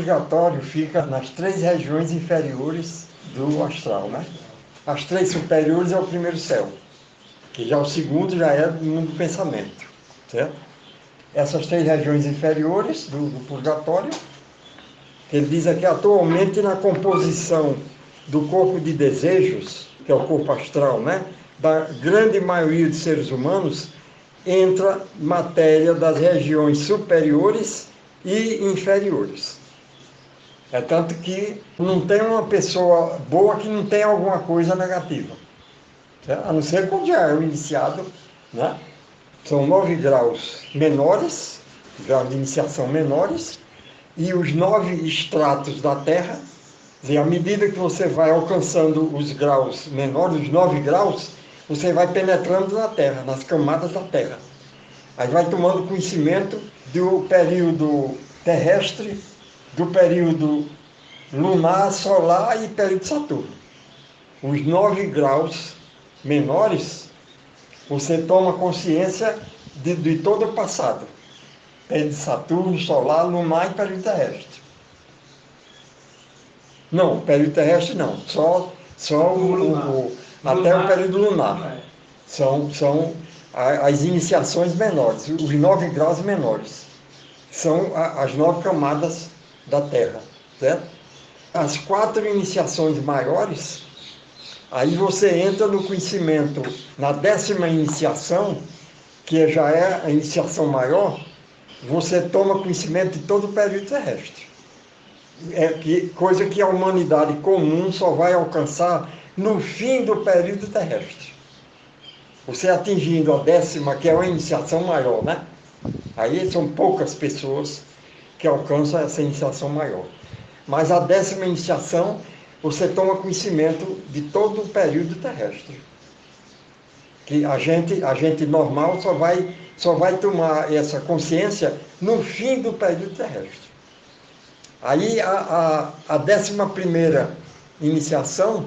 purgatório fica nas 3 regiões inferiores do astral, né? As 3 superiores é o primeiro céu, que já o segundo já é do mundo do pensamento, certo? Essas 3 regiões inferiores do purgatório, ele diz aqui, atualmente na composição do corpo de desejos, que é o corpo astral, né? Da grande maioria dos seres humanos, entra matéria das regiões superiores e inferiores. É tanto que não tem uma pessoa boa que não tem alguma coisa negativa, certo? A não ser quando já é o iniciado, né? São 9 graus menores, graus de iniciação menores, e os 9 estratos da Terra. E à medida que você vai alcançando os graus menores, os 9 graus, você vai penetrando na Terra, nas camadas da Terra. Aí vai tomando conhecimento do período terrestre, do período lunar, solar e período de Saturno. Os 9 graus menores, você toma consciência de todo o passado. Período de Saturno, solar, lunar e período terrestre. Não, período terrestre não, só até o período lunar. São as iniciações menores, os 9 graus menores. São as 9 camadas da Terra, certo? As 4 iniciações maiores, aí você entra no conhecimento, na 10ª iniciação, que já é a iniciação maior, você toma conhecimento de todo o período terrestre. Coisa que a humanidade comum só vai alcançar no fim do período terrestre. Você atingindo a 10ª, que é uma iniciação maior, né? Aí são poucas pessoas que alcançam essa iniciação maior. Mas a 10ª iniciação, você toma conhecimento de todo o período terrestre. Que a gente normal só vai tomar essa consciência no fim do período terrestre. Aí a 11ª iniciação,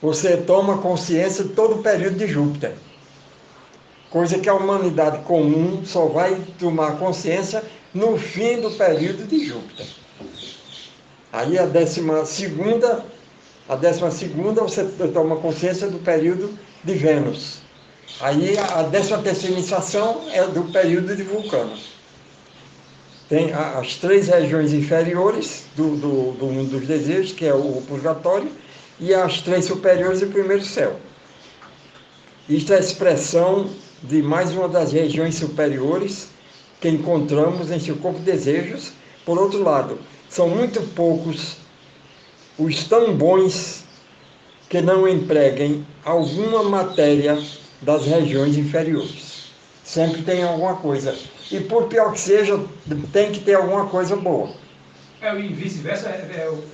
você toma consciência de todo o período de Júpiter. Coisa que a humanidade comum só vai tomar consciência no fim do período de Júpiter. Aí a 12ª você toma consciência do período de Vênus. Aí a 13ª iniciação é do período de Vulcano. Tem as 3 regiões inferiores do mundo dos desejos, que é o purgatório, e as 3 superiores e o primeiro céu. Isto é a expressão de mais uma das regiões superiores que encontramos em seu corpo de desejos. Por outro lado, são muito poucos os tão bons que não empreguem alguma matéria das regiões inferiores. Sempre tem alguma coisa. E por pior que seja, tem que ter alguma coisa boa. E vice-versa,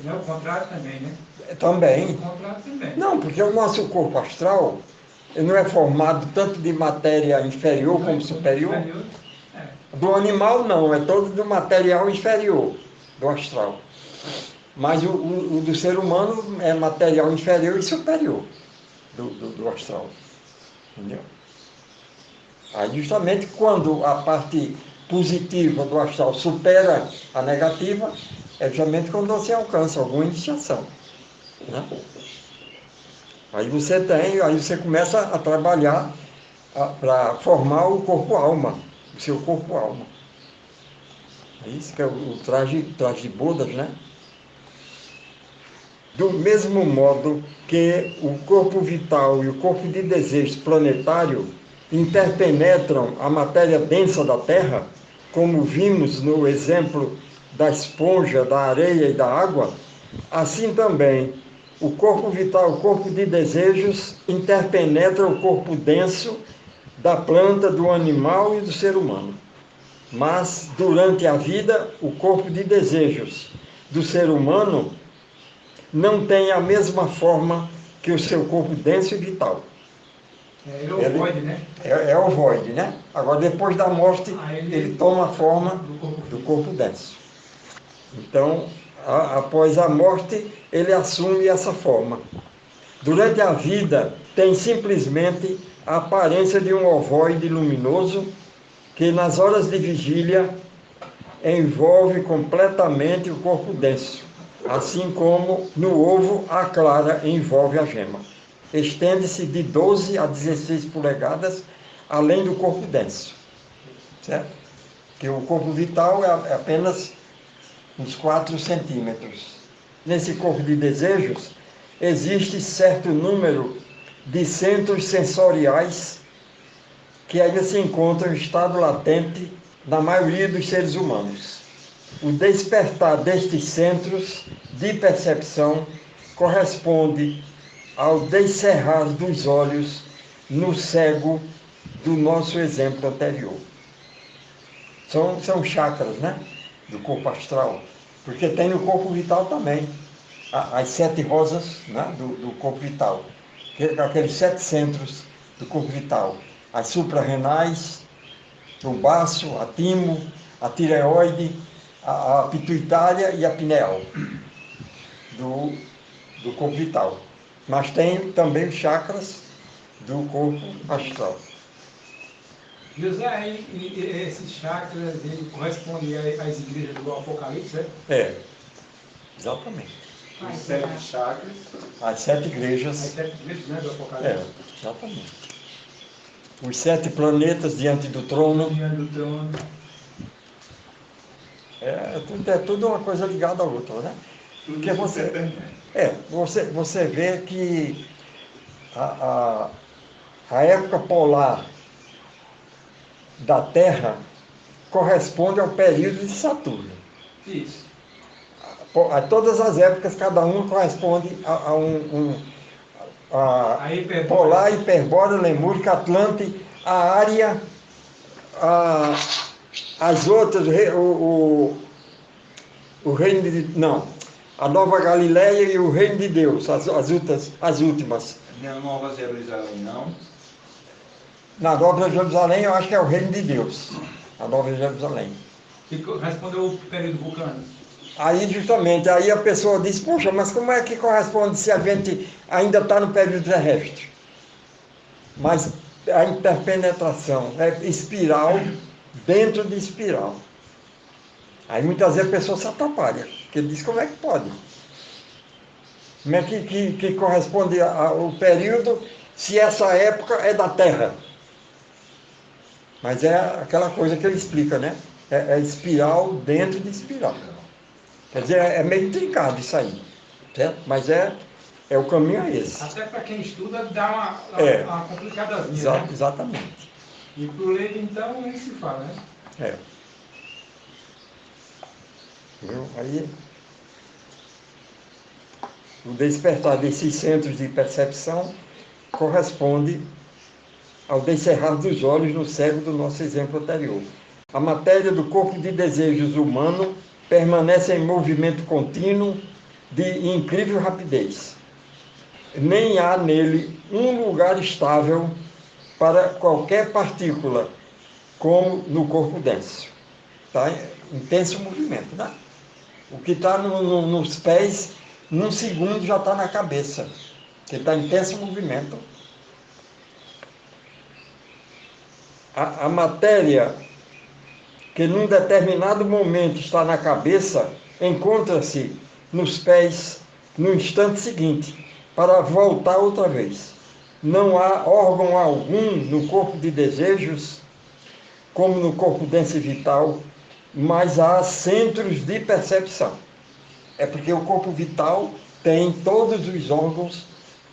o contrário também, né? Também. O contrário também. Não, porque o nosso corpo astral não é formado tanto de matéria inferior como superior. Do animal não, é todo do material inferior, do astral. Mas o do ser humano é material inferior e superior do astral. Entendeu? Aí justamente quando a parte positiva do astral supera a negativa, é justamente quando você alcança alguma iniciação, né? Aí você começa a trabalhar para formar o corpo-alma, o seu corpo-alma. É isso que é o traje de Budas, né? Do mesmo modo que o corpo vital e o corpo de desejos planetário interpenetram a matéria densa da Terra, como vimos no exemplo da esponja, da areia e da água, assim também o corpo vital, o corpo de desejos, interpenetra o corpo denso da planta, do animal e do ser humano. Mas, durante a vida, o corpo de desejos do ser humano não tem a mesma forma que o seu corpo denso e vital. É o void, né? É o void, né? Agora, depois da morte, ele toma a forma do corpo denso. Então, após a morte, ele assume essa forma. Durante a vida, tem simplesmente a aparência de um ovoide luminoso que, nas horas de vigília, envolve completamente o corpo denso, assim como no ovo a clara envolve a gema. Estende-se de 12 a 16 polegadas, além do corpo denso, certo? Porque o corpo vital é apenas uns 4 centímetros. Nesse corpo de desejos, existe certo número de centros sensoriais que ainda se encontram em estado latente na maioria dos seres humanos. O despertar destes centros de percepção corresponde ao descerrar dos olhos no cego do nosso exemplo anterior. São chakras, né? Do corpo astral, porque tem no corpo vital também as 7 rosas, né? do corpo vital, aqueles 7 centros do corpo vital, as suprarrenais, o baço, a timo, a tireoide, a pituitária e a pineal do corpo vital. Mas tem também os chakras do corpo astral. José, e esses chakras, ele corresponde às igrejas do Apocalipse, né? É, exatamente. Os 7 chakras. As 7 As igrejas. 7 igrejas, né, do Apocalipse. Exatamente. Os 7 planetas diante do trono. Diante do trono. É tudo uma coisa ligada à outra, né? Porque você vê que a época polar da Terra corresponde ao período de Saturno. Isso. A todas as épocas, cada uma corresponde a polar, hiperbórea, lemúrica, atlante, a área, as outras, o reino de... Não, a Nova Galileia e o reino de Deus, as últimas. Na Nova Jerusalém, não? Na Nova Jerusalém, eu acho que é o reino de Deus. A Nova Jerusalém. Que respondeu ao período vulcano. Aí, justamente, aí a pessoa diz, poxa, mas como é que corresponde se a gente ainda está no período terrestre? Mas a interpenetração é espiral dentro de espiral. Aí muitas vezes a pessoa se atrapalha, porque diz como é que pode. Como é que corresponde ao período se essa época é da Terra? Mas é aquela coisa que ele explica, né? É espiral dentro de espiral. Quer dizer, é meio intricado isso aí, certo? Mas o caminho é esse. Até para quem estuda dá uma complicadazinha, né? Exatamente. E para o leigo, então, nem se fala, né? Aí, o despertar desses centros de percepção corresponde ao descerrar dos olhos no cego do nosso exemplo anterior. A matéria do corpo de desejos humano permanece em movimento contínuo de incrível rapidez. Nem há nele um lugar estável para qualquer partícula, como no corpo denso. Está em intenso movimento, né? O que está nos pés, num segundo já está na cabeça, que está em intenso movimento. A matéria que num determinado momento está na cabeça, encontra-se nos pés no instante seguinte, para voltar outra vez. Não há órgão algum no corpo de desejos, como no corpo denso e vital, mas há centros de percepção. É porque o corpo vital tem todos os órgãos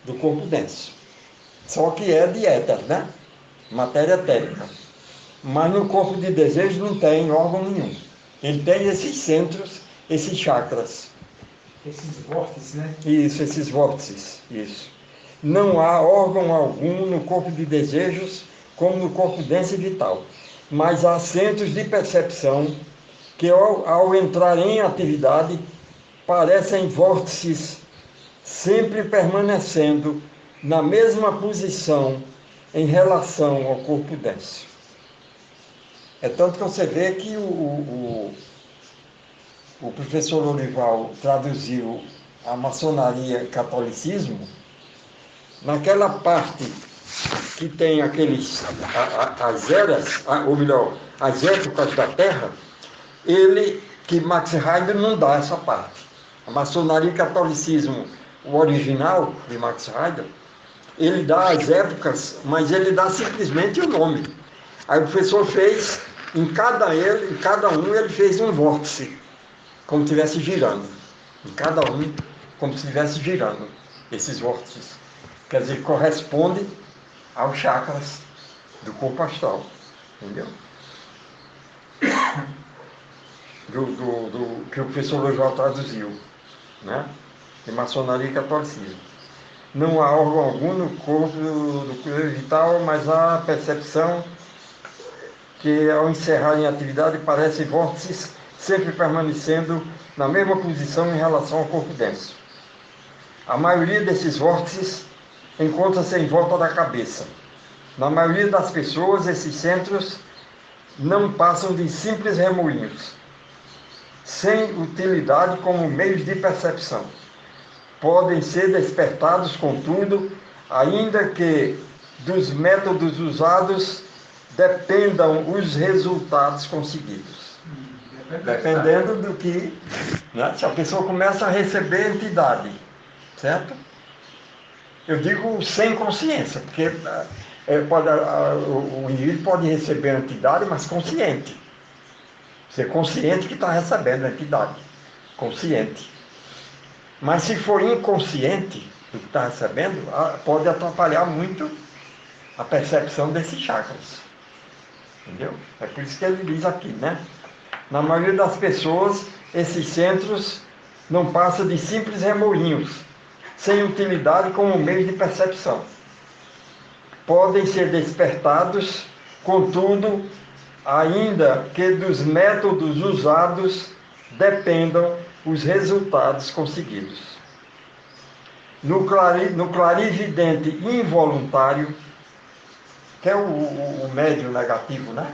do corpo denso. Só que é de éter, né? Matéria etérica. Mas no corpo de desejo não tem órgão nenhum. Ele tem esses centros, esses chakras. Esses vórtices, né? Isso, esses vórtices. Isso. Não há órgão algum no corpo de desejos, como no corpo denso e vital. Mas há centros de percepção que, ao entrar em atividade, parecem vórtices, sempre permanecendo na mesma posição em relação ao corpo denso. É tanto que você vê que o professor Lorival traduziu a maçonaria e catolicismo, naquela parte que tem as eras, ou melhor, as épocas da Terra, que Max Heider não dá essa parte. A maçonaria e catolicismo, o original de Max Heider, ele dá as épocas, mas ele dá simplesmente o nome. Aí o professor fez, em cada um ele fez um vórtice, como se estivesse girando. Em cada um, como se estivesse girando, esses vórtices. Quer dizer, corresponde aos chakras do corpo astral. Entendeu? Do que o professor Lojal traduziu, né? De maçonaria e catolicismo. Não há órgão algum no corpo do corpo vital, mas há percepção que, ao encerrar em atividade, parecem vórtices sempre permanecendo na mesma posição em relação ao corpo denso. A maioria desses vórtices encontra-se em volta da cabeça. Na maioria das pessoas, esses centros não passam de simples remoinhos, sem utilidade como meios de percepção. Podem ser despertados, contudo, ainda que dos métodos usados dependam os resultados conseguidos. Dependendo do que, né, se a pessoa começa a receber entidade, certo? Eu digo sem consciência, porque o indivíduo pode receber a entidade, mas consciente. Ser consciente que está recebendo a entidade. Consciente. Mas se for inconsciente do que está recebendo, pode atrapalhar muito a percepção desses chakras. Entendeu? É por isso que ele diz aqui, né? Na maioria das pessoas, esses centros não passam de simples remoinhos, sem utilidade como meio de percepção. Podem ser despertados, contudo, ainda que dos métodos usados dependam os resultados conseguidos. No clarividente involuntário, que é o médium negativo, né?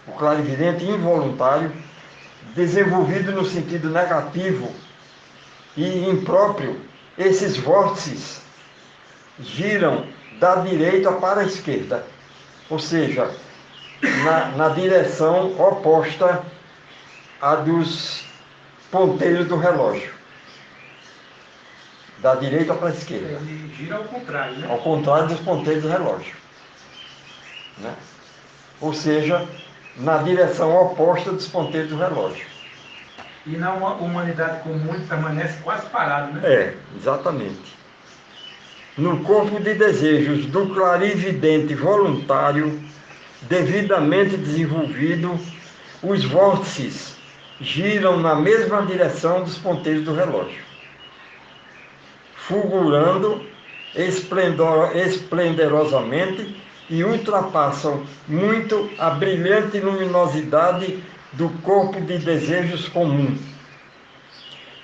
O clarividente involuntário, desenvolvido no sentido negativo e impróprio, esses vórtices giram da direita para a esquerda, ou seja, na direção oposta à dos ponteiros do relógio. Da direita para a esquerda. Ele gira ao contrário, né? Ao contrário dos ponteiros do relógio. Né? Ou seja, na direção oposta dos ponteiros do relógio. E na humanidade comum ele permanece quase parado, né? É, exatamente. No corpo de desejos do clarividente voluntário, devidamente desenvolvido, os vórtices giram na mesma direção dos ponteiros do relógio, fulgurando esplendorosamente e ultrapassam muito a brilhante luminosidade do corpo de desejos comum.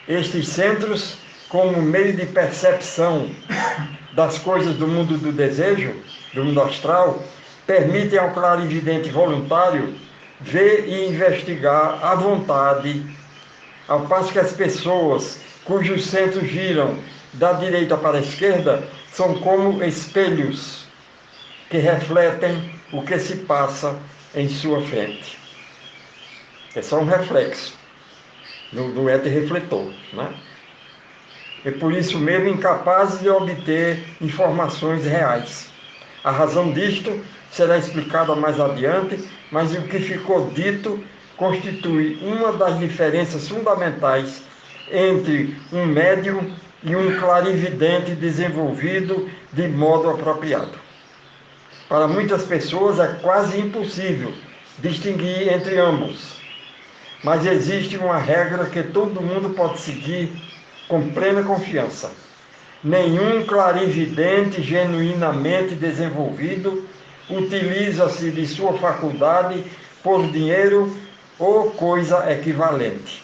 Estes centros, como meio de percepção das coisas do mundo do desejo, do mundo astral, permitem ao clarividente voluntário ver e investigar à vontade, ao passo que as pessoas cujos centros giram da direita para a esquerda são como espelhos que refletem o que se passa em sua frente. É só um reflexo, não é de refletor, né? E por isso mesmo incapazes de obter informações reais. A razão disto será explicada mais adiante, mas o que ficou dito constitui uma das diferenças fundamentais entre um médium e um clarividente desenvolvido de modo apropriado. Para muitas pessoas é quase impossível distinguir entre ambos, mas existe uma regra que todo mundo pode seguir com plena confiança. Nenhum clarividente genuinamente desenvolvido utiliza-se de sua faculdade por dinheiro ou coisa equivalente,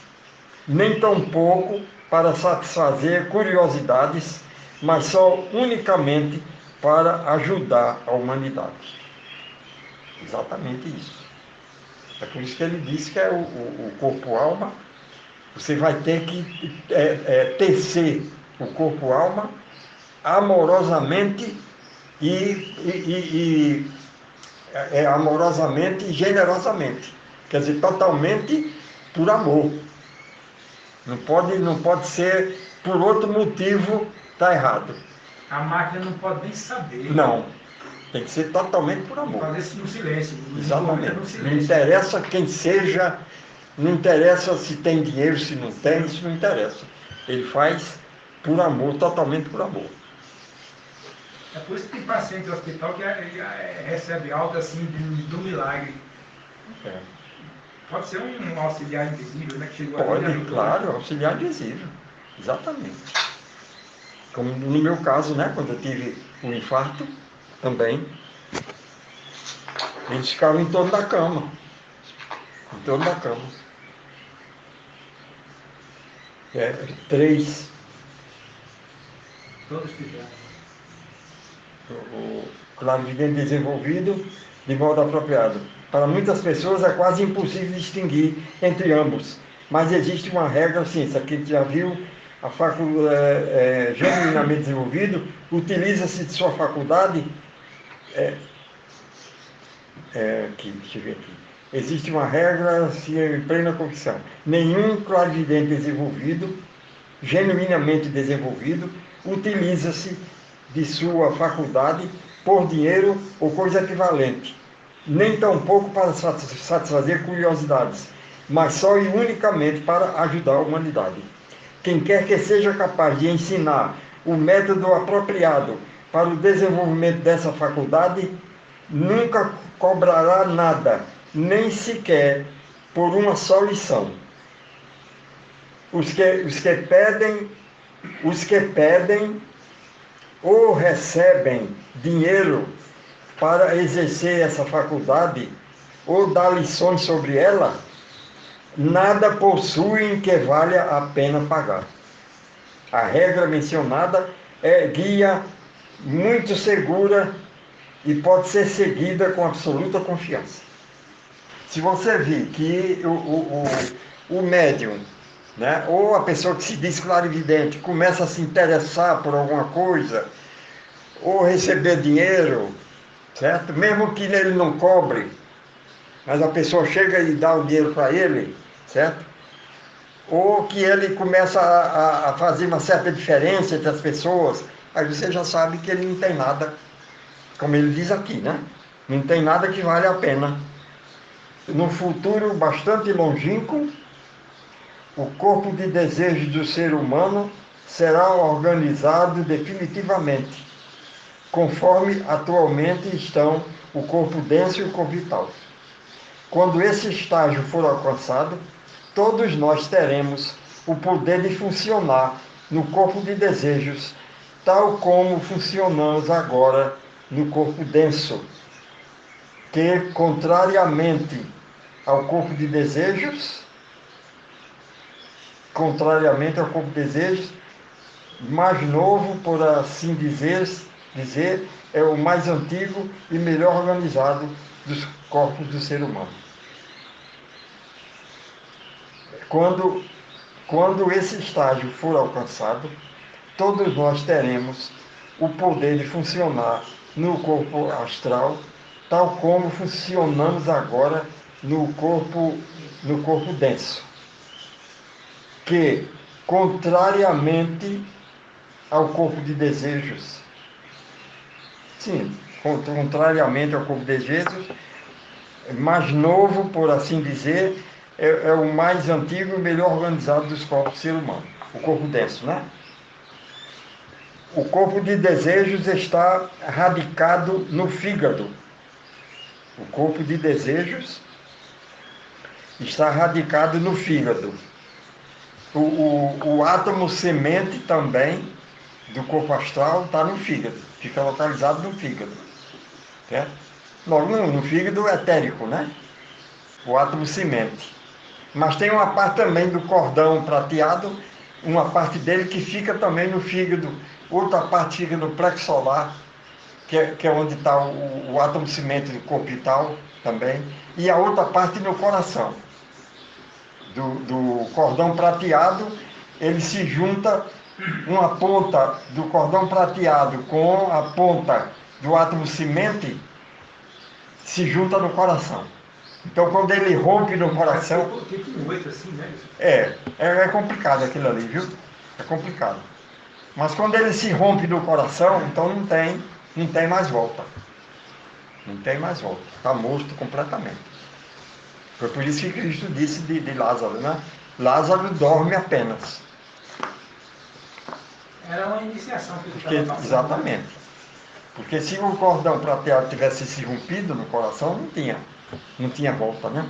nem tampouco para satisfazer curiosidades, mas só unicamente para ajudar a humanidade. Exatamente isso. É por isso que ele diz que é o corpo-alma. Você vai ter que tecer o corpo-alma amorosamente amorosamente e generosamente. Quer dizer, totalmente por amor. Não pode ser por outro motivo, está errado. A máquina não pode nem saber. Não, tem que ser totalmente por amor. Fazer isso no silêncio. Exatamente. No Não silêncio. interessa quem seja, não interessa se tem dinheiro, se não tem, isso não interessa. Ele faz por amor, totalmente por amor. É por isso que tem paciente no hospital que recebe alta assim do milagre. É. Pode ser um auxiliar invisível, né? Que chegou Pode, ali, claro, auxiliar invisível. Exatamente. Como no meu caso, né? Quando eu tive um infarto, também. Eles ficavam em torno da cama. Em torno da cama. 3. Todos tiveram. O clarividente desenvolvido de modo apropriado. Para muitas pessoas é quase impossível distinguir entre ambos, mas existe uma regra, sim, isso aqui já viu, a faculdade genuinamente desenvolvido, utiliza-se de sua faculdade, deixa eu ver aqui, existe uma regra, assim, em plena convicção, nenhum clarividente desenvolvido, genuinamente desenvolvido, utiliza-se de sua faculdade por dinheiro ou coisa equivalente, nem tampouco para satisfazer curiosidades, mas só e unicamente para ajudar a humanidade. Quem quer que seja capaz de ensinar o método apropriado para o desenvolvimento dessa faculdade, nunca cobrará nada, nem sequer por uma só lição. Os que pedem ou recebem dinheiro para exercer essa faculdade ou dar lições sobre ela, nada possuem que valha a pena pagar. A regra mencionada é guia muito segura e pode ser seguida com absoluta confiança. Se você vir que o médium, né, ou a pessoa que se diz clarividente começa a se interessar por alguma coisa, ou receber dinheiro, certo? Mesmo que ele não cobre, mas a pessoa chega e dá o dinheiro para ele, certo? Ou que ele começa a fazer uma certa diferença entre as pessoas, aí você já sabe que ele não tem nada, como ele diz aqui, né? Não tem nada que vale a pena. No futuro bastante longínquo, o corpo de desejos do ser humano será organizado definitivamente, conforme atualmente estão o corpo denso e o corpo vital. Quando esse estágio for alcançado, todos nós teremos o poder de funcionar no corpo de desejos, tal como funcionamos agora no corpo denso, que, contrariamente ao corpo de desejos, mais novo, por assim dizer, é o mais antigo e melhor organizado dos corpos do ser humano. Quando esse estágio for alcançado, todos nós teremos o poder de funcionar no corpo astral, tal como funcionamos agora no corpo denso, que, contrariamente ao corpo de desejos, sim, contrariamente ao corpo de desejos, mais novo, por assim dizer, é o mais antigo e melhor organizado dos corpos do ser humano, o corpo denso, né? O corpo de desejos está radicado no fígado. O corpo de desejos está radicado no fígado. O átomo semente também do corpo astral está no fígado, fica localizado no fígado, certo? Logo no fígado etérico, né? O átomo semente. Mas tem uma parte também do cordão prateado, uma parte dele que fica também no fígado, outra parte fica no plexo solar, que é onde está o átomo semente do corpo vital também, e a outra parte no coração. Do cordão prateado, ele se junta, uma ponta do cordão prateado com a ponta do átomo semente, se junta no coração. Então, quando ele rompe no coração, Tipo um 8 assim, né? é complicado aquilo ali, viu? É complicado. Mas quando ele se rompe no coração, então não tem mais volta. Não tem mais volta. Está morto completamente. Foi por isso que Cristo disse de Lázaro, né? Lázaro dorme apenas. Era uma iniciação que ele Porque, estava passando. exatamente. Porque se o cordão prateado tivesse se rompido no coração, não tinha volta, né?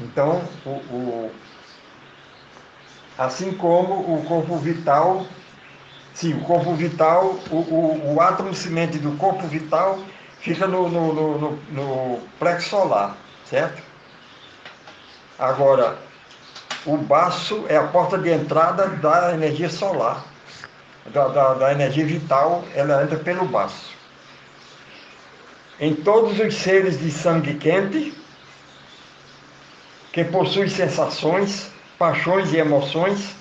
Então, assim como o corpo vital, sim, o corpo vital, o átomo semente do corpo vital fica no plexo solar, certo? Agora, o baço é a porta de entrada da energia solar, da energia vital, ela entra pelo baço. Em todos os seres de sangue quente, que possuem sensações, paixões e emoções,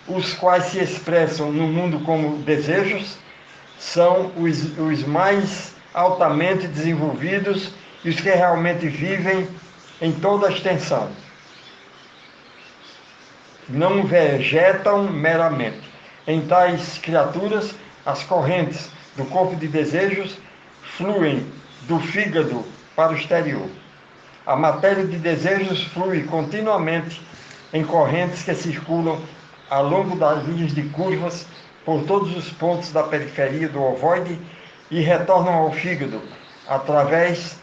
os quais se expressam no mundo como desejos, são os mais altamente desenvolvidos e os que realmente vivem em toda a extensão. Não vegetam meramente. Em tais criaturas, as correntes do corpo de desejos fluem do fígado para o exterior. A matéria de desejos flui continuamente em correntes que circulam ao longo das linhas de curvas por todos os pontos da periferia do ovoide e retornam ao fígado através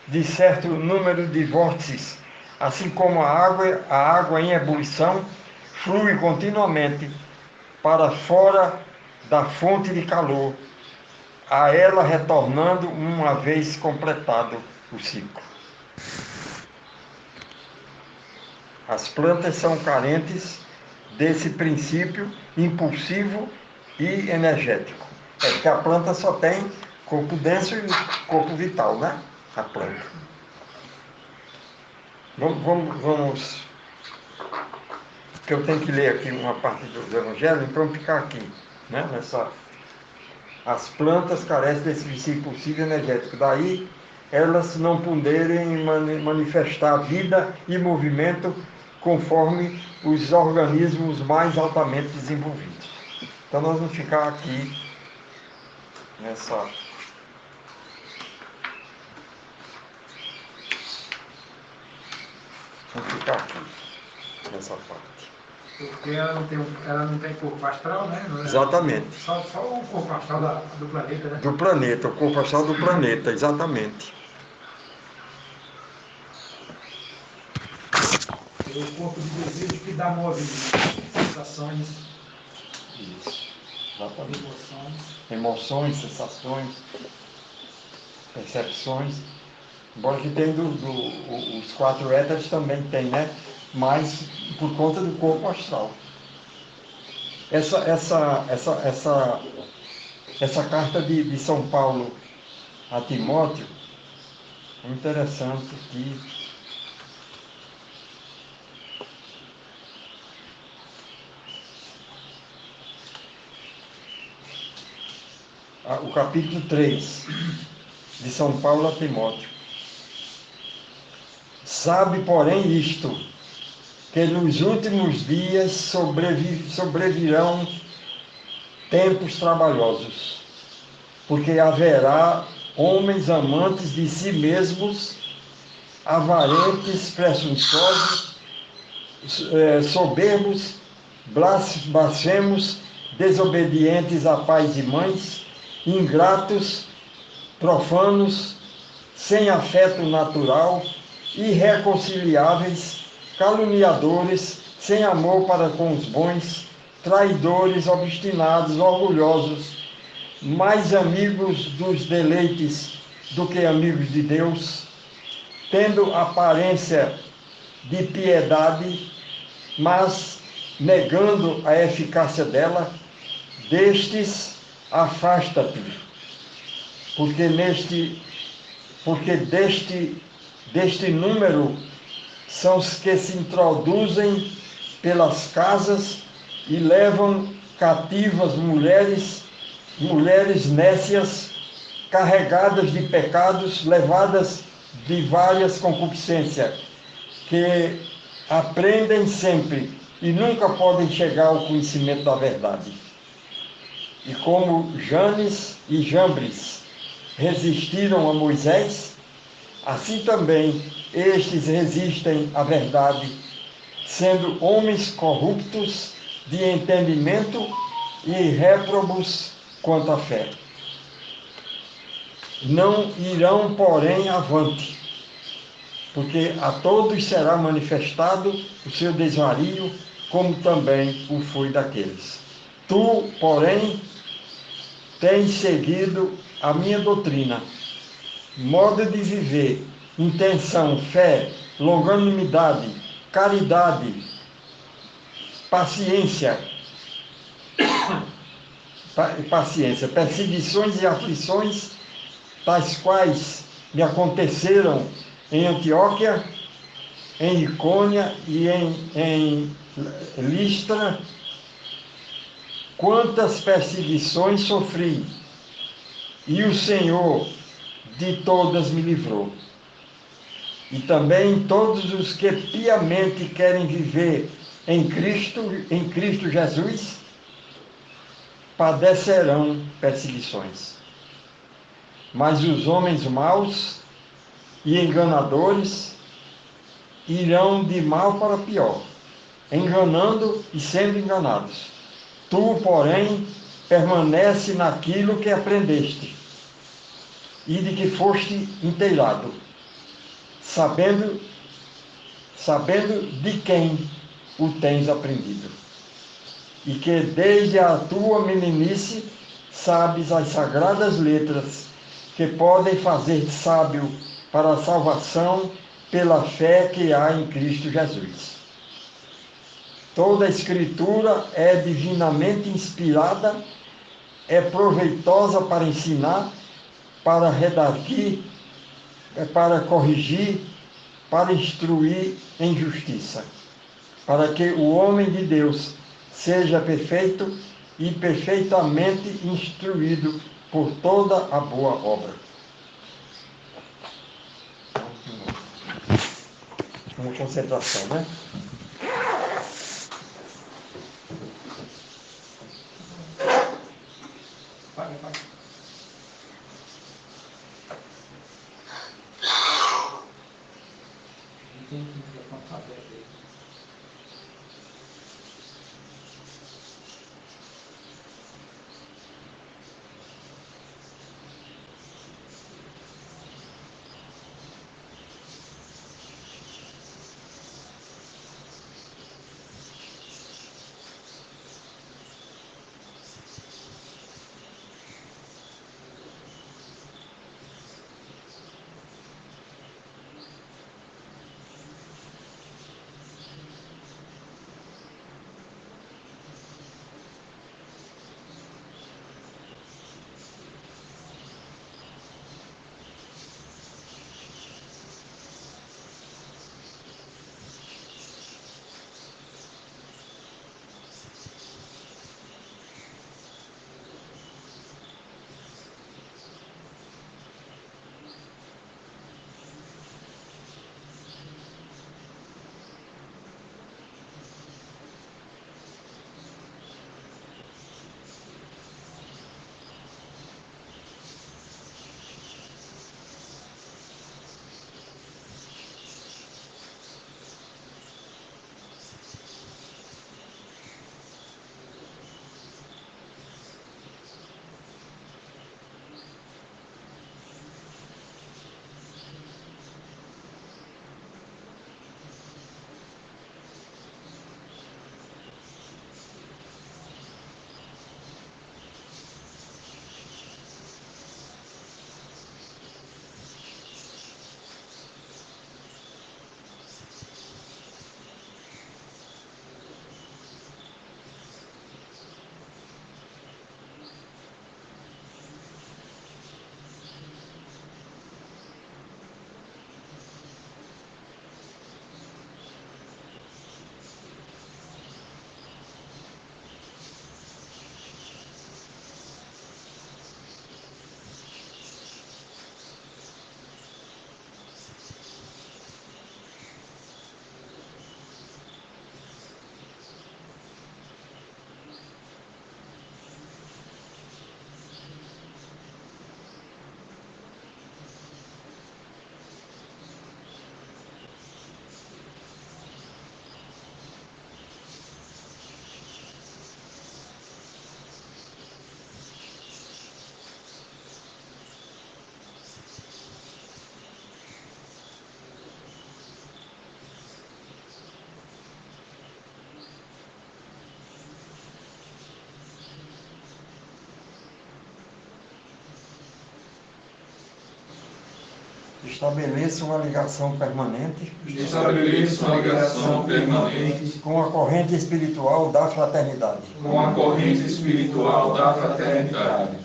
de certo número de vórtices, assim como a água em ebulição flui continuamente para fora da fonte de calor, a ela retornando uma vez completado o ciclo. As plantas são carentes desse princípio impulsivo e energético. É porque a planta só tem corpo denso e corpo vital, né? A planta. Vamos, que eu tenho que ler aqui uma parte do Evangelho, então vamos ficar aqui, né? As plantas carecem desse princípio impulsivo e energético. Daí elas não poderem manifestar vida e movimento conforme os organismos mais altamente desenvolvidos. Então nós vamos ficar aqui nessa... Vamos ficar aqui nessa parte. Porque ela não tem corpo astral, né? Não é? Exatamente. Só o corpo astral do planeta, né? Do planeta, o corpo astral do planeta, exatamente. É o corpo de desejo que dá movimento, sensações, Isso. Exatamente. emoções. Emoções, sensações, percepções. Embora que tem os 4 éteres também tem, né? Mas por conta do corpo astral. Essa carta de São Paulo a Timóteo é interessante que o capítulo 3 de São Paulo a Timóteo. Sabe, porém, isto, que nos últimos dias sobrevirão tempos trabalhosos, porque haverá homens amantes de si mesmos, avarentos, presunçosos, soberbos, blasfemos, desobedientes a pais e mães, ingratos, profanos, sem afeto natural, irreconciliáveis, caluniadores, sem amor para com os bons, traidores, obstinados, orgulhosos, mais amigos dos deleites do que amigos de Deus, tendo aparência de piedade, mas negando a eficácia dela, destes afasta-te, porque deste número são os que se introduzem pelas casas e levam cativas mulheres nécias carregadas de pecados, levadas de várias concupiscências, que aprendem sempre e nunca podem chegar ao conhecimento da verdade. E como Janes e Jambres resistiram a Moisés, assim também estes resistem à verdade, sendo homens corruptos de entendimento e réprobos quanto à fé. Não irão, porém, avante, porque a todos será manifestado o seu desvario, como também o foi daqueles. Tu, porém, tens seguido a minha doutrina, modo de viver, intenção, fé, longanimidade, caridade, paciência, perseguições e aflições, tais quais me aconteceram em Antioquia, em Icônia e em Listra. Quantas perseguições sofri, e o Senhor de todas me livrou. E também todos os que piamente querem viver em Cristo Jesus, padecerão perseguições. Mas os homens maus e enganadores irão de mal para pior, enganando e sendo enganados. Tu, porém, permanece naquilo que aprendeste e de que foste inteirado, sabendo de quem o tens aprendido, e que desde a tua meninice sabes as sagradas letras que podem fazer-te sábio para a salvação pela fé que há em Cristo Jesus. Toda a Escritura é divinamente inspirada, é proveitosa para ensinar, para redarguir, para corrigir, para instruir em justiça, para que o homem de Deus seja perfeito e perfeitamente instruído por toda a boa obra. Uma concentração, né? Estabeleço uma ligação permanente Estabeleço uma ligação permanente com a corrente espiritual da fraternidade. com a corrente espiritual da fraternidade.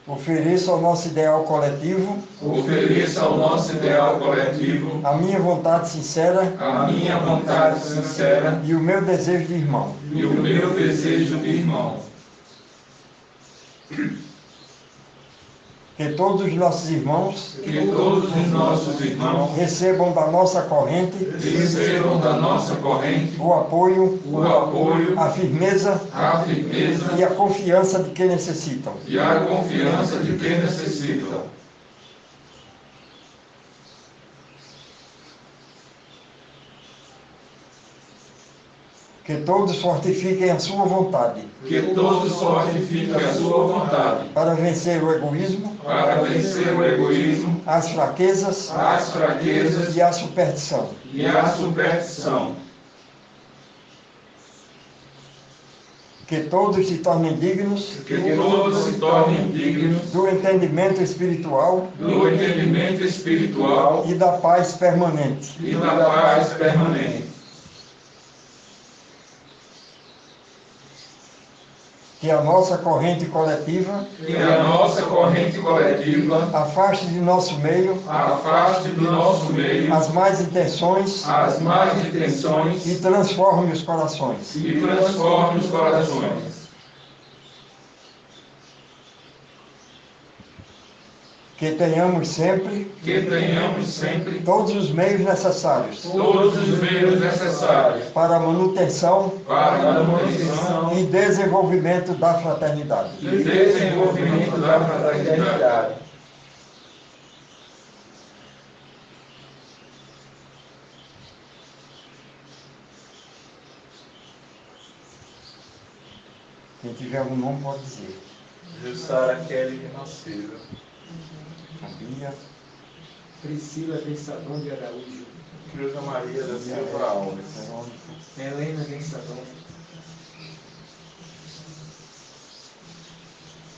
Ofereço ao nosso ideal coletivo Ofereço ao nosso ideal coletivo a minha vontade sincera a minha vontade sincera e o meu desejo de irmão. e o meu desejo de irmão. Que todos os nossos irmãos Que todos os nossos irmãos recebam da nossa corrente recebam da nossa corrente o apoio, o apoio, a firmeza a firmeza e a confiança de que necessitam. e a confiança de que necessitam. Que todos fortifiquem a sua vontade Que todos fortifiquem a sua vontade para vencer o egoísmo, para vencer o egoísmo, as fraquezas as fraquezas e a superstição. e a superstição. Que todos se tornem dignos Que todos se tornem dignos do entendimento espiritual do entendimento espiritual e da paz permanente. e da paz permanente. Que a nossa corrente coletiva Que a nossa corrente coletiva afaste de nosso meio afaste do nosso meio as más intenções as más intenções e transforme os corações. e transforme os corações. Que tenhamos sempre Que tenhamos sempre todos os meios necessários todos os meios necessários para a manutenção para a manutenção e desenvolvimento da fraternidade. e desenvolvimento da fraternidade. Quem tiver algum nome pode dizer. Jussara Kelly Renascida. A Bia, Priscila Densadão de Araújo. Creuza Maria da Silva Alves. Verônica, Helena Densadão.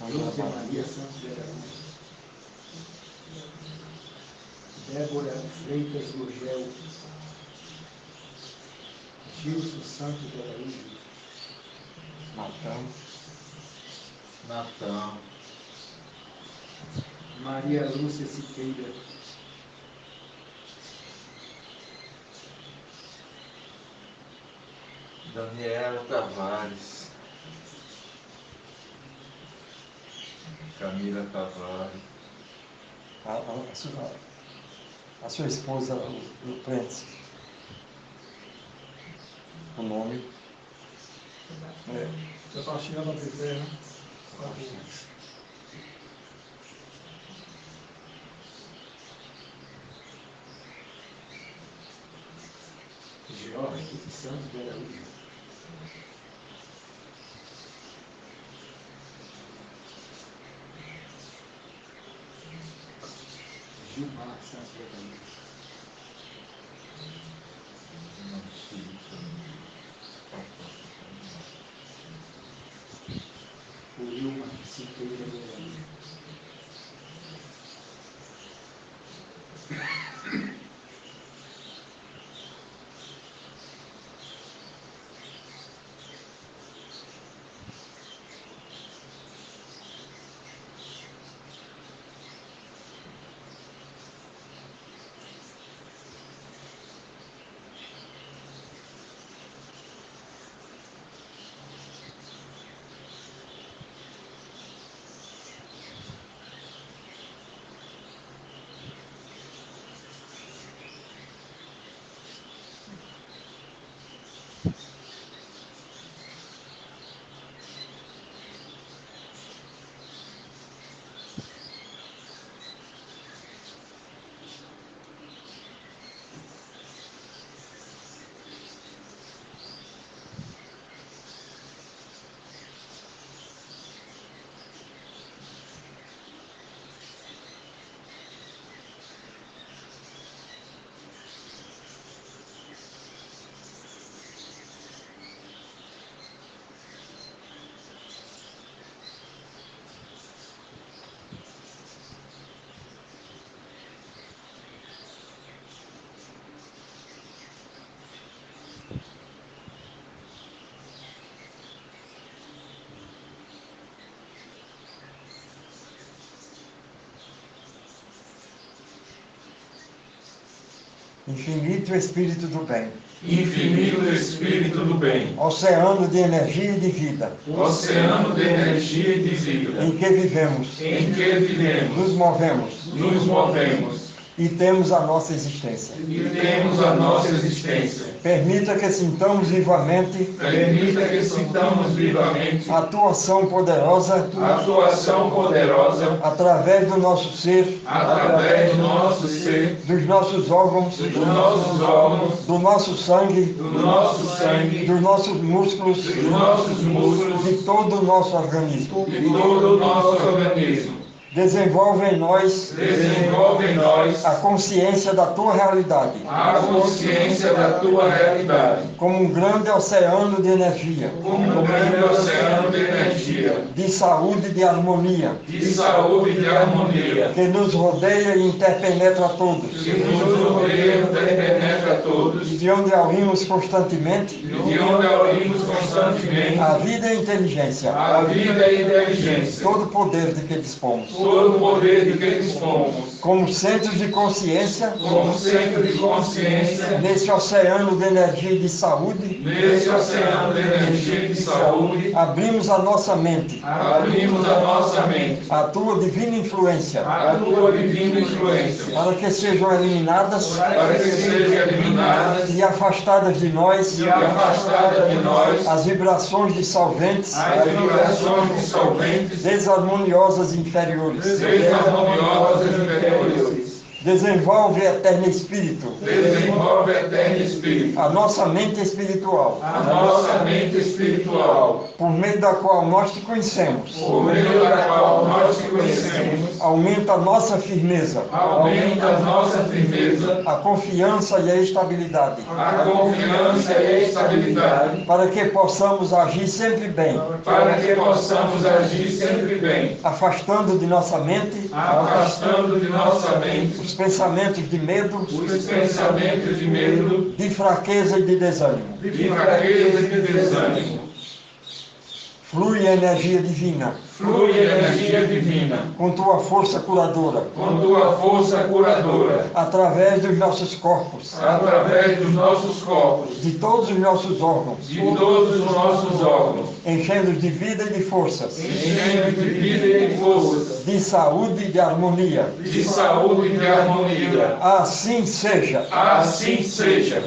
Lúcia Maria Santos de Araújo. Débora Freitas Gurgel. Gilson Santos de Araújo. Natan. Maria Lúcia Siqueira. Daniela Tavares. Camila Tavares. a sua esposa, o Prentice. O nome. Sebastiana Bezerra. Jorge Santos de Araújo. Gilmar Santos de Araújo. Wilma Siqueira de Araújo. Infinito Espírito do bem, Infinito Espírito do bem, oceano de energia e de vida, oceano de energia e de vida, em que vivemos, em que vivemos, nos movemos nos movemos e temos a nossa existência. e temos a nossa existência. Permita que sintamos vivamente Permita que sintamos vivamente a tua ação poderosa a tua ação poderosa através do nosso ser, através do nosso ser, dos nossos órgãos, dos nossos órgãos, do nosso sangue, do nosso sangue, dos nossos músculos, dos nossos músculos, de todo o nosso organismo. de todo o nosso organismo. Desenvolve em nós Desenvolve em nós a consciência da tua realidade, a consciência da tua realidade, como um grande oceano de energia, como um grande oceano de energia, de saúde e de harmonia, de saúde e de harmonia, que nos rodeia e interpenetra a todos, que nos rodeia e penetra a todos, de onde aurimos constantemente de onde ouvimos constantemente a vida e a inteligência, a vida e a inteligência, todo o poder de que dispomos. todo o poder de que dispomos, Como centros de consciência, como centro de consciência, nesse oceano de energia e de saúde, nesse oceano de energia e de saúde, abrimos a nossa mente abrimos a nossa mente, à tua divina influência, a tua divina influência, para que sejam eliminadas para que sejam eliminadas e afastadas de nós e afastadas de nós as vibrações dissolventes, as vibrações dissolventes, desarmoniosas e inferiores. desarmoniosas e inferiores. Desenvolve, eterno Espírito, Desenvolve eterno Espírito, a nossa mente espiritual, a nossa mente espiritual, por meio da qual nós te conhecemos. por meio da qual nós te conhecemos, Aumenta a nossa firmeza, aumenta a nossa firmeza, a confiança e a estabilidade, a confiança e a estabilidade, para que possamos agir sempre bem, para que possamos agir sempre bem, afastando de nossa mente afastando de nossa mente os pensamentos de medo, os pensamentos de medo, de fraqueza e de desânimo. de fraqueza e de desânimo. Flui a energia divina, Flui a energia divina, com tua força curadora, com tua força curadora, através dos nossos corpos, através dos nossos corpos, de todos os nossos órgãos, de todos os nossos órgãos, enchendo de vida e de forças, enchendo de vida e de força, de saúde e de harmonia. de saúde e de harmonia. Assim seja. Assim seja.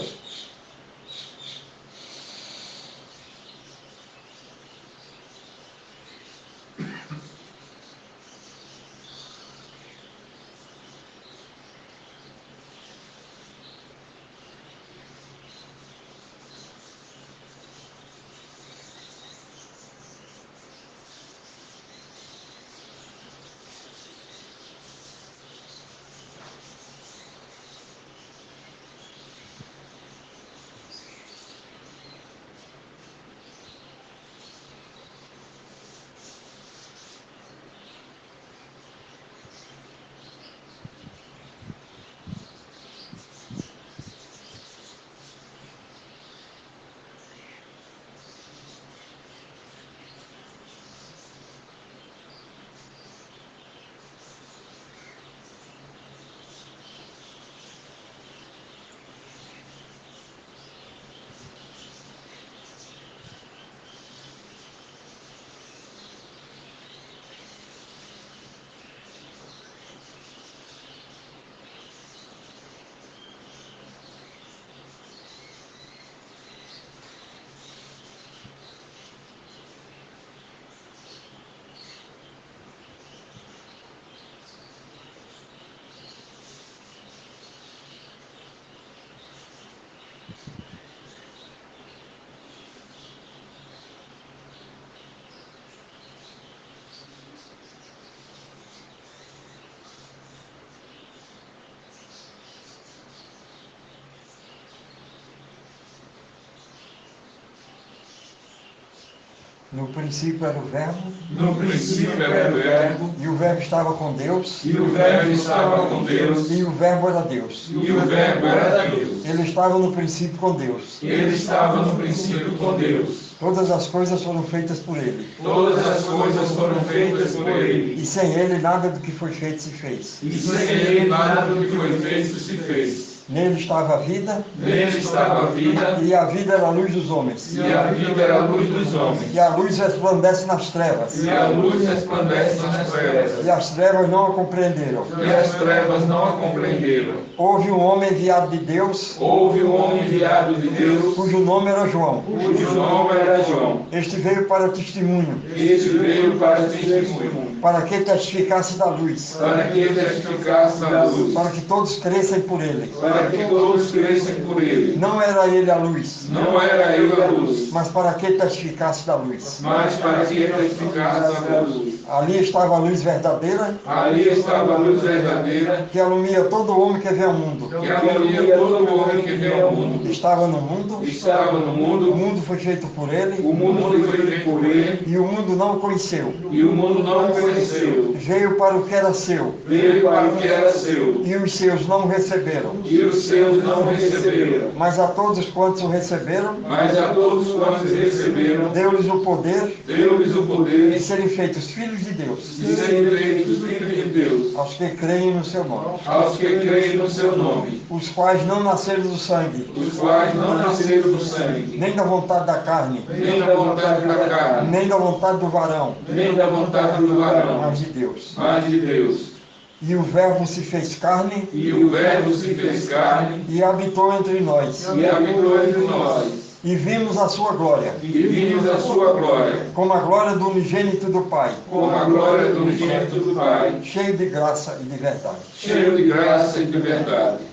No princípio era o Verbo, No princípio era o Verbo, e o Verbo estava com Deus, e o Verbo estava com Deus, e o Verbo era Deus. e o Verbo era Deus. Ele estava no princípio com Deus. Ele estava no princípio com Deus. Todas as coisas foram feitas por Ele. Todas as coisas foram feitas por Ele. E sem Ele nada do que foi feito se fez. E sem Ele nada do que foi feito se fez. Nele estava a vida, Nele estava a vida, e a vida era a luz dos homens. e a vida era a luz dos homens. E a luz resplandece nas trevas, E a luz resplandece nas trevas, e as trevas não a compreenderam. e as trevas não a compreenderam. Houve um homem enviado de Deus, Houve um homem enviado de Deus, cujo nome era João. cujo nome era João. Este veio para testemunho, Este veio para testemunho, para que testificasse da luz, para que testificasse da luz, para que todos crescem por ele. para que todos crescem por ele. Não era ele a luz, Não era ele a luz, mas para que testificasse da luz. mas para que testificasse da luz. Ali estava a luz verdadeira, Ali estava a luz verdadeira, que alumia todo homem que vê ao mundo. que alumia todo homem que vem ao mundo. Estava no mundo, Estava no o mundo, mundo foi feito por ele, o mundo foi feito por ele, e o mundo não o conheceu. e o mundo não o conheceu. Veio para o que era seu, Veio para o que era seu, e os seus não o receberam. e os seus não receberam. Mas a todos quantos o receberam, Mas a todos quantos receberam, deu-lhes o poder deu-lhes o de poder serem feitos filhos de Deus, de serem feitos filhos de Deus, aos que creem no seu nome, aos que creem no seu nome, os quais não nasceram do sangue, os quais não nasceram do sangue, nem da vontade da carne, nem da vontade da carne, nem da vontade do varão, nem da vontade do varão, mas de Deus. mas de Deus. E o Verbo se fez carne E o Verbo se fez carne e habitou entre nós, e habitou entre nós, e vimos a sua glória, e vimos a sua glória, como a glória do unigênito do Pai, como a glória do unigênito do Pai, cheio de graça e de verdade. cheio de graça e de verdade.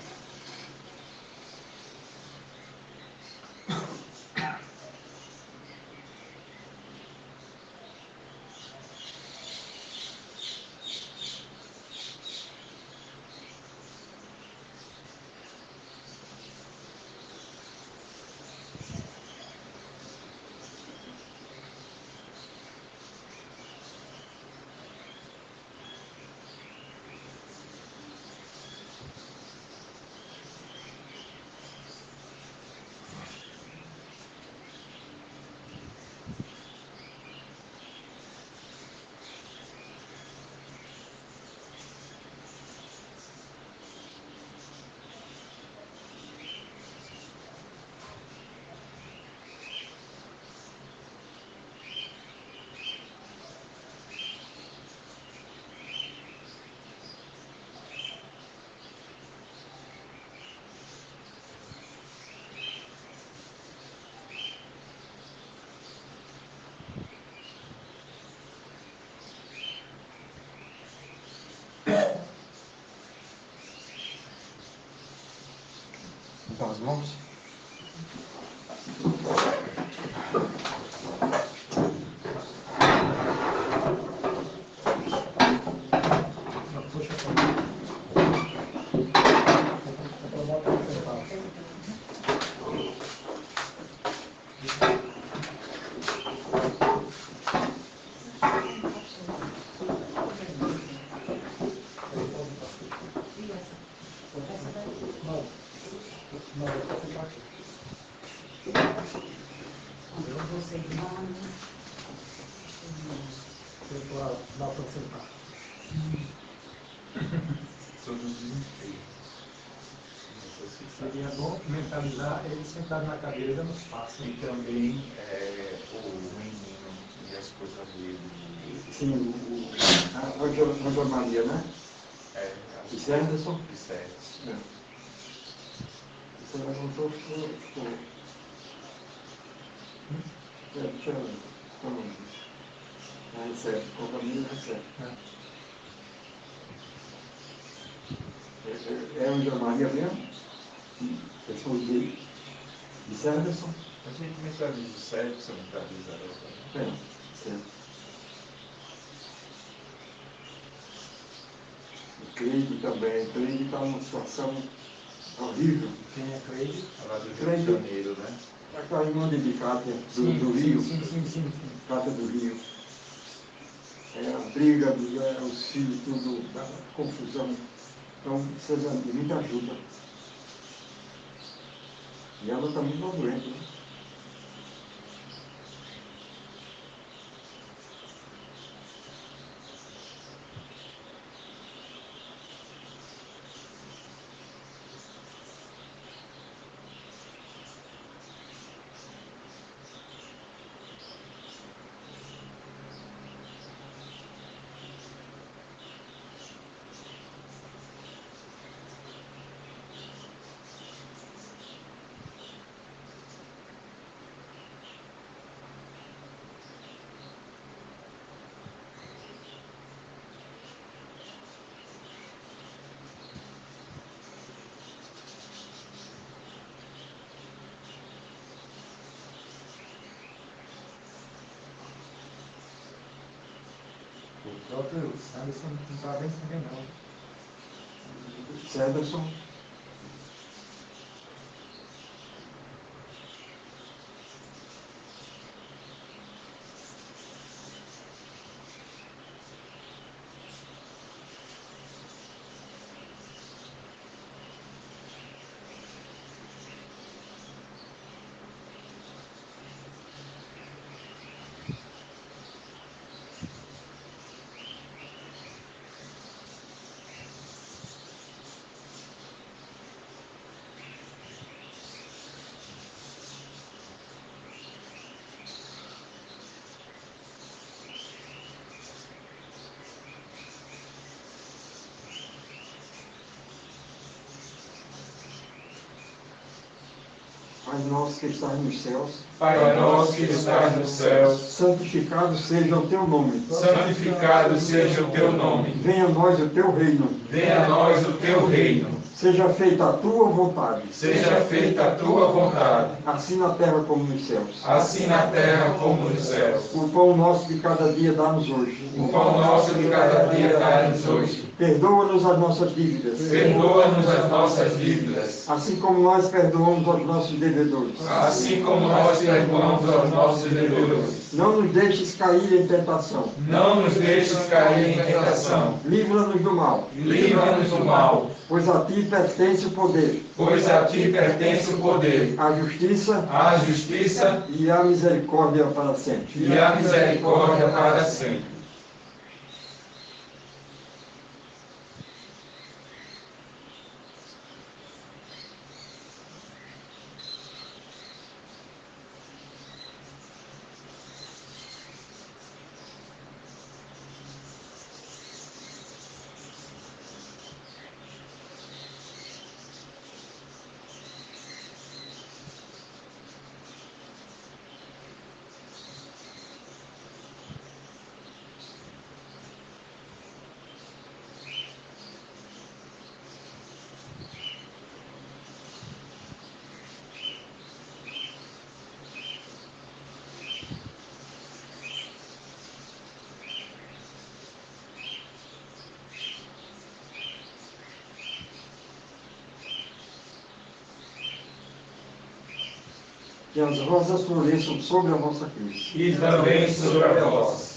Então, as mãos. Dá para sentar. Seria bom mentalizar ele sentado na cadeira dando espaço. E também o menino e as coisas dele. Sim, a João Maria, né? Isso é Anderson? Isso é. Você levantou, ficou. Deixa eu ver. Recebe, compromisso recebe. É o João Maria mesmo? Responde dele. Isso é Anderson? A gente mentaliza o certo, você mentaliza a outra. Certo. O Cleide também. O Cleide está numa situação horrível. Quem é Cleide? Lá do Rio de Janeiro, né? Aquela irmã de Cátia do Rio. Sim. Cátia do Rio. É a briga, os filhos, tudo, a confusão. Então, precisa de muita ajuda. E ela está muito doente, né? O próprio Sanderson não estava bem também não. Sanderson. Pai nosso que estás nos céus, Pai nosso que estás nos céus, santificado seja o teu nome. santificado seja o teu nome. Venha a nós o teu reino. Venha a nós o teu reino. Seja feita a tua vontade, Seja feita a tua vontade, assim na terra como nos céus. assim na terra como nos céus. O pão nosso de cada dia dá-nos hoje. O pão nosso de cada dia dá-nos hoje. Perdoa-nos as nossas dívidas, Perdoa-nos as nossas dívidas, assim como nós perdoamos aos nossos devedores. assim como nós perdoamos aos nossos devedores. Não nos deixes cair em tentação. Não nos deixes cair em tentação. Livra-nos do mal, Livra-nos do mal, pois a ti pertence o poder, pois a ti pertence o poder, a justiça a justiça e a misericórdia para sempre. e a misericórdia para sempre. Que as rosas floresçam sobre a vossa cruz. E também sobre a vossa.